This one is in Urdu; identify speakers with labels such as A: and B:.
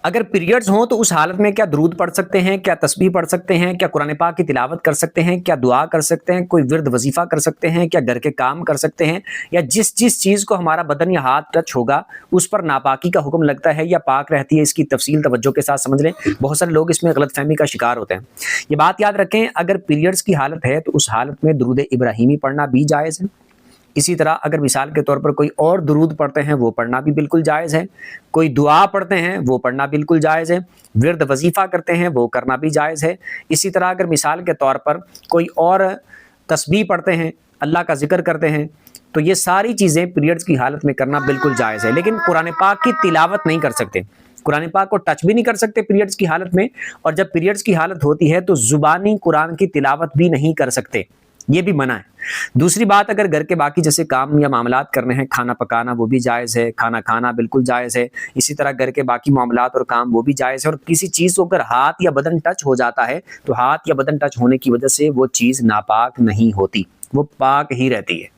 A: اگر پیریڈز ہوں تو اس حالت میں کیا درود پڑھ سکتے ہیں، کیا تسبیح پڑھ سکتے ہیں، کیا قرآن پاک کی تلاوت کر سکتے ہیں، کیا دعا کر سکتے ہیں، کوئی ورد وظیفہ کر سکتے ہیں، کیا گھر کے کام کر سکتے ہیں، یا جس چیز کو ہمارا بدن یا ہاتھ ٹچ ہوگا اس پر ناپاکی کا حکم لگتا ہے یا پاک رہتی ہے؟ اس کی تفصیل توجہ کے ساتھ سمجھ لیں، بہت سارے لوگ اس میں غلط فہمی کا شکار ہوتے ہیں۔ یہ بات یاد رکھیں، اگر پیریڈز کی حالت ہے تو اس حالت میں درود ابراہیمی پڑھنا بھی جائز ہے۔ اسی طرح اگر مثال کے طور پر کوئی اور درود پڑھتے ہیں وہ پڑھنا بھی بالکل جائز ہے، کوئی دعا پڑھتے ہیں وہ پڑھنا بالکل جائز ہے، ورد وظیفہ کرتے ہیں وہ کرنا بھی جائز ہے۔ اسی طرح اگر مثال کے طور پر کوئی اور تسبیح پڑھتے ہیں، اللہ کا ذکر کرتے ہیں، تو یہ ساری چیزیں پیریڈز کی حالت میں کرنا بالکل جائز ہے، لیکن قرآن پاک کی تلاوت نہیں کر سکتے، قرآن پاک کو ٹچ بھی نہیں کر سکتے پیریڈز کی حالت میں، اور جب پیریڈز کی حالت ہوتی ہے تو زبانی قرآن کی تلاوت بھی نہیں کر سکتے، یہ بھی منع ہے۔ دوسری بات، اگر گھر کے باقی جیسے کام یا معاملات کرنے ہیں، کھانا پکانا وہ بھی جائز ہے، کھانا کھانا بالکل جائز ہے، اسی طرح گھر کے باقی معاملات اور کام وہ بھی جائز ہے، اور کسی چیز کو اگر ہاتھ یا بدن ٹچ ہو جاتا ہے تو ہاتھ یا بدن ٹچ ہونے کی وجہ سے وہ چیز ناپاک نہیں ہوتی، وہ پاک ہی رہتی ہے۔